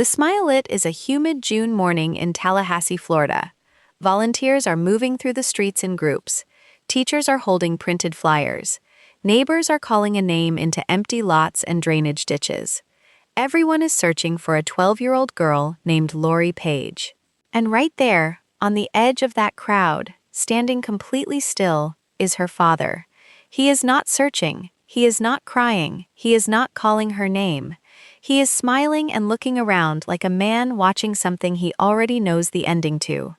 The Smile-It is a humid June morning in Tallahassee, Florida. Volunteers are moving through the streets in groups. Teachers are holding printed flyers. Neighbors are calling a name into empty lots and drainage ditches. Everyone is searching for a 12-year-old girl named Lori Page. And right there, on the edge of that crowd, standing completely still, is her father. He is not searching. He is not crying. He is not calling her name. He is smiling and looking around like a man watching something he already knows the ending to.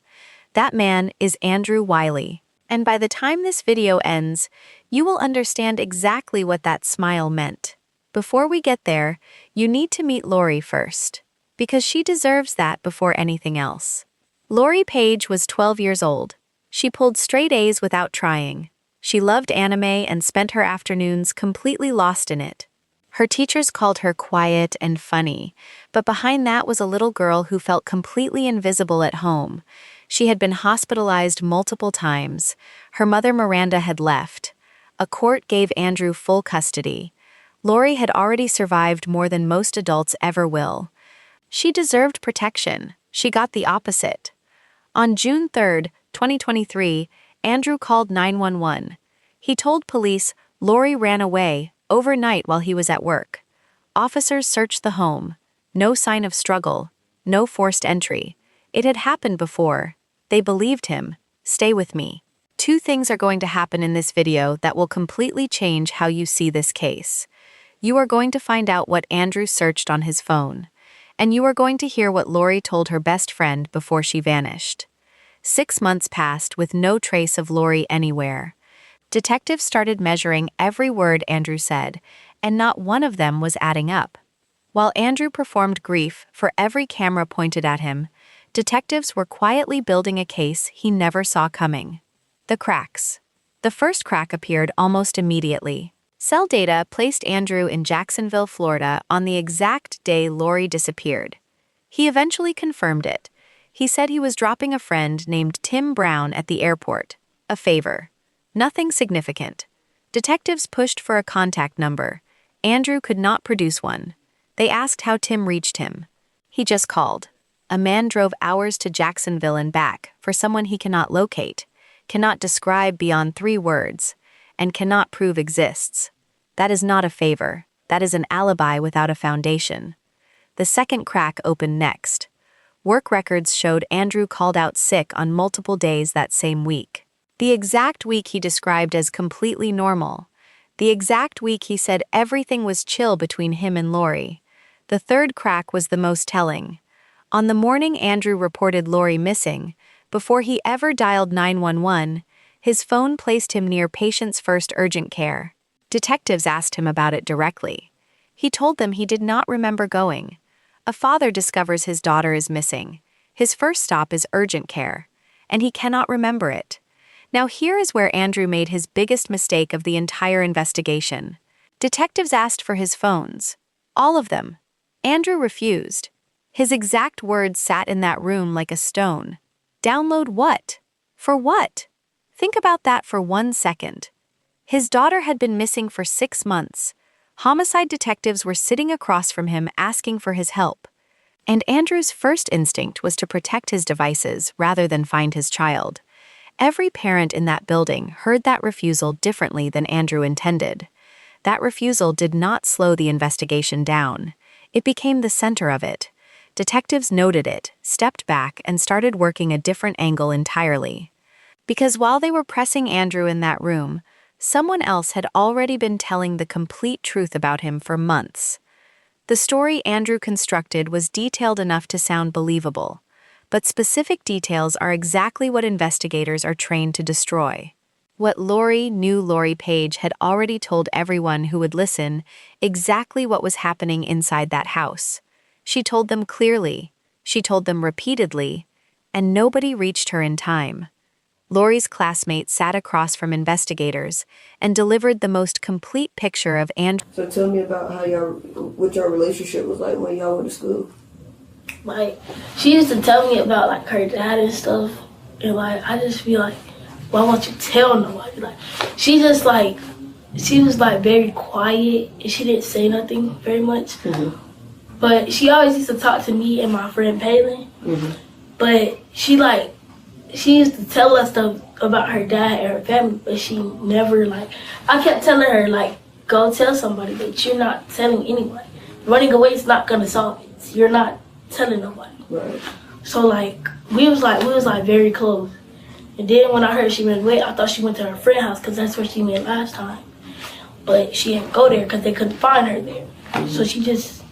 That man is Andrew Wiley. And by the time this video ends, you will understand exactly what that smile meant. Before we get there, you need to meet Lori first, because she deserves that before anything else. Lori Page was 12 years old. She pulled straight A's without trying. She loved anime and spent her afternoons completely lost in it. Her teachers called her quiet and funny, but behind that was a little girl who felt completely invisible at home. She had been hospitalized multiple times. Her mother Miranda had left. A court gave Andrew full custody. Lori had already survived more than most adults ever will. She deserved protection. She got the opposite. On June 3, 2023, Andrew called 911. He told police Lori ran away overnight while he was at work. Officers searched the home. No sign of struggle. No forced entry. It had happened before. They believed him. Stay with me. Two things are going to happen in this video that will completely change how you see this case. You are going to find out what Andrew searched on his phone. And you are going to hear what Lori told her best friend before she vanished. 6 months passed with no trace of Lori anywhere. Detectives started measuring every word Andrew said, and not one of them was adding up. While Andrew performed grief for every camera pointed at him, detectives were quietly building a case he never saw coming. The cracks. The first crack appeared almost immediately. Cell data placed Andrew in Jacksonville, Florida on the exact day Lori disappeared. He eventually confirmed it. He said he was dropping a friend named Tim Brown at the airport. A favor. Nothing significant. Detectives pushed for a contact number. Andrew could not produce one. They asked how Tim reached him. He just called. A man drove hours to Jacksonville and back for someone he cannot locate, cannot describe beyond 3 words, and cannot prove exists. That is not a favor. That is an alibi without a foundation. The second crack opened next. Work records showed Andrew called out sick on multiple days that same week. The exact week he described as completely normal. The exact week he said everything was chill between him and Lori. The third crack was the most telling. On the morning Andrew reported Lori missing, before he ever dialed 911, his phone placed him near patients' first urgent care. Detectives asked him about it directly. He told them he did not remember going. A father discovers his daughter is missing. His first stop is urgent care, and he cannot remember it. Now here is where Andrew made his biggest mistake of the entire investigation. Detectives asked for his phones. All of them. Andrew refused. His exact words sat in that room like a stone. Download what? For what? Think about that for 1 second. His daughter had been missing for 6 months. Homicide detectives were sitting across from him asking for his help. And Andrew's first instinct was to protect his devices rather than find his child. Every parent in that building heard that refusal differently than Andrew intended. That refusal did not slow the investigation down. It became the center of it. Detectives noted it, stepped back, and started working a different angle entirely. Because while they were pressing Andrew in that room, someone else had already been telling the complete truth about him for months. The story Andrew constructed was detailed enough to sound believable, but specific details are exactly what investigators are trained to destroy. What Lori knew Lori Page had already told everyone who would listen exactly what was happening inside that house. She told them clearly, she told them repeatedly, and nobody reached her in time. Lori's classmate sat across from investigators and delivered the most complete picture of Andrew. So tell me about how what your relationship was like when y'all went to school. Like, she used to tell me about, like, her dad and stuff, and, like, I just be like, why won't you tell nobody? Like, she was, like, very quiet, and she didn't say nothing very much. Mm-hmm. But she always used to talk to me and my friend Palin. But she used to tell us stuff about her dad and her family, but she never I kept telling her go tell somebody, but you're not telling anyone. Running away is not gonna solve it. You're not telling nobody. Right. So we was very close. And then when I heard she ran away, I thought she went to her friend's house because that's where she went last time. But she didn't go there because they couldn't find her there. So she just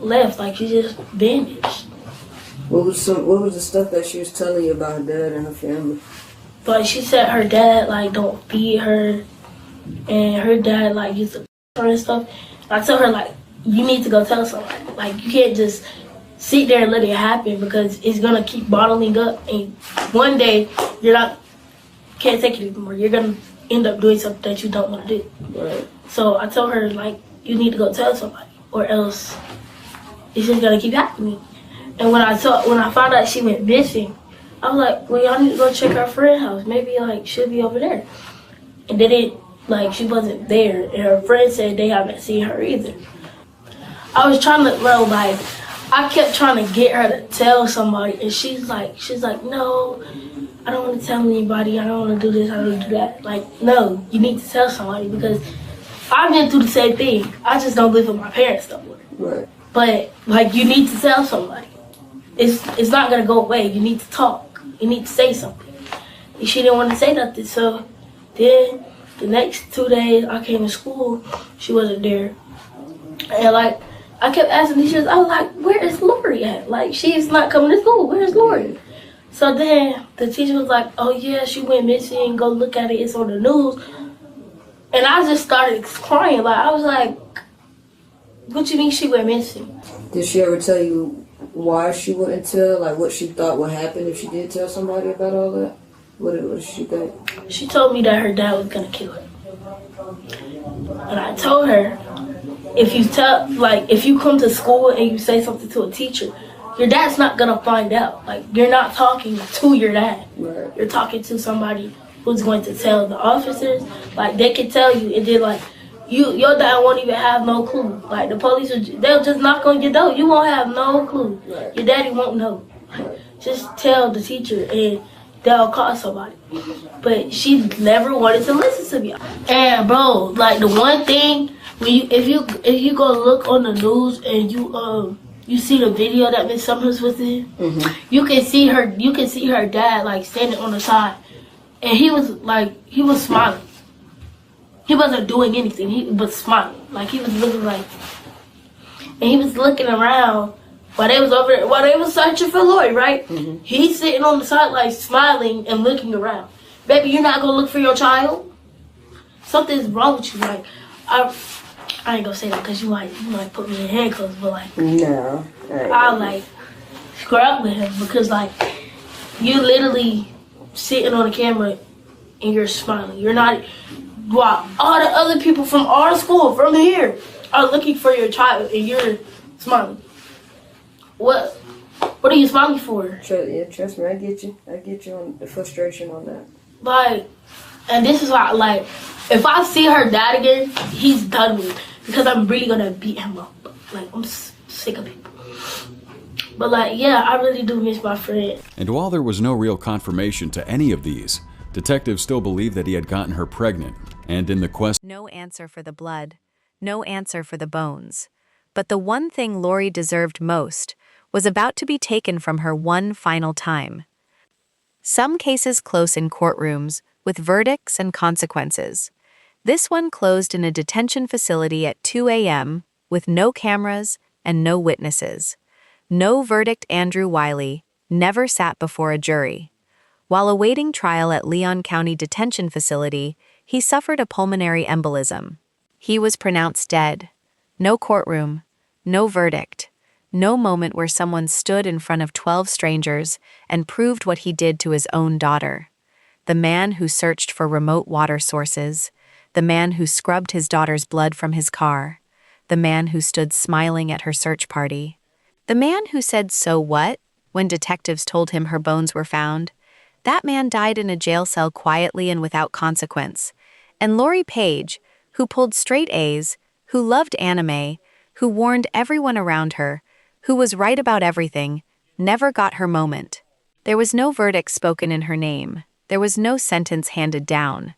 left, she just vanished. What was the stuff that she was telling you about her dad and her family? But she said her dad don't feed her, and her dad used to her and stuff. And I told her you need to go tell somebody. You can't just sit there and let it happen because it's gonna keep bottling up, and one day can't take it anymore. You're gonna end up doing something that you don't want to do. Right. So I told her you need to go tell somebody, or else it's just gonna keep happening. And when I found out she went missing, I was like, well, y'all need to go check our friend's house. Maybe she'll be over there. And then she wasn't there, and her friend said they haven't seen her either. I was trying to, I kept trying to get her to tell somebody, and she's like, no, I don't want to tell anybody. I don't want to do this. I don't want to do that. No, you need to tell somebody because I've been through the same thing. I just don't live with my parents no more. Right. But you need to tell somebody. It's not gonna go away. You need to talk. You need to say something. And she didn't want to say nothing. So then the next 2 days I came to school, she wasn't there. And I kept asking teachers, I was like, where is Lori at? She's not coming to school. Where's Lori? So then the teacher was like, oh yeah, she went missing. Go look at it. It's on the news. And I just started crying. I was like, what you mean she went missing? Did she ever tell you why she wouldn't tell? What she thought would happen if she did tell somebody about all that? What did she think? She told me that her dad was gonna kill her. And I told her, if you come to school and you say something to a teacher, your dad's not gonna find out. You're not talking to your dad. Right. You're talking to somebody who's going to tell the officers. They can tell you, and then your dad won't even have no clue. The police, they'll just knock on your door. You won't have no clue. Right. Your daddy won't know. Just tell the teacher and they'll call somebody. But she never wanted to listen to me. And bro, the one thing, if you go look on the news and you see the video that Miss Summers was in, you can see her dad standing on the side, and he was smiling. He wasn't doing anything. He was smiling. He was looking and he was looking around while they was searching for Lori, right? He's sitting on the side smiling and looking around. Baby, you're not gonna look for your child? Something's wrong with you. I ain't gonna say that because you might put me in handcuffs, but No. I'll scrap with him because you literally sitting on the camera and you're smiling. You're not. Wow, all the other people from our school, from here, are looking for your child, and you're smiling. What are you smiling for? Trust me, I get you on the frustration on that. And this is why, if I see her dad again, he's done with me, because I'm really gonna beat him up. I'm sick of people. But yeah, I really do miss my friend. And while there was no real confirmation to any of these, detectives still believed that he had gotten her pregnant. And in the quest, No answer for the blood, no answer for the bones. But the one thing Lori deserved most was about to be taken from her one final time. Some cases close in courtrooms, with verdicts and consequences. This one closed in a detention facility at 2 a.m., with no cameras and no witnesses. No verdict. Andrew Wiley never sat before a jury. While awaiting trial at Leon County Detention Facility, he suffered a pulmonary embolism. He was pronounced dead. No courtroom, no verdict, no moment where someone stood in front of 12 strangers and proved what he did to his own daughter. The man who searched for remote water sources, the man who scrubbed his daughter's blood from his car, the man who stood smiling at her search party, the man who said, "So what?" when detectives told him her bones were found. That man died in a jail cell quietly and without consequence. And Lori Page, who pulled straight A's, who loved anime, who warned everyone around her, who was right about everything, never got her moment. There was no verdict spoken in her name. There was no sentence handed down.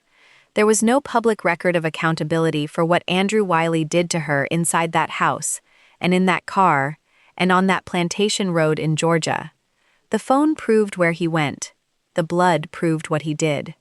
There was no public record of accountability for what Andrew Wiley did to her inside that house, and in that car, and on that plantation road in Georgia. The phone proved where he went. The blood proved what he did.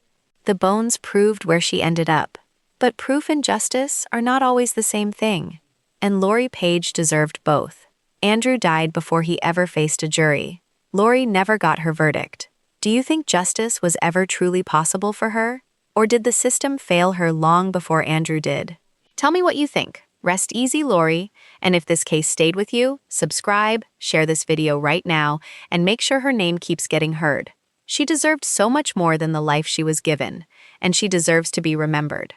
The bones proved where she ended up. But proof and justice are not always the same thing. And Lori Page deserved both. Andrew died before he ever faced a jury. Lori never got her verdict. Do you think justice was ever truly possible for her? Or did the system fail her long before Andrew did? Tell me what you think. Rest easy, Lori. And if this case stayed with you, subscribe, share this video right now, and make sure her name keeps getting heard. She deserved so much more than the life she was given, and she deserves to be remembered.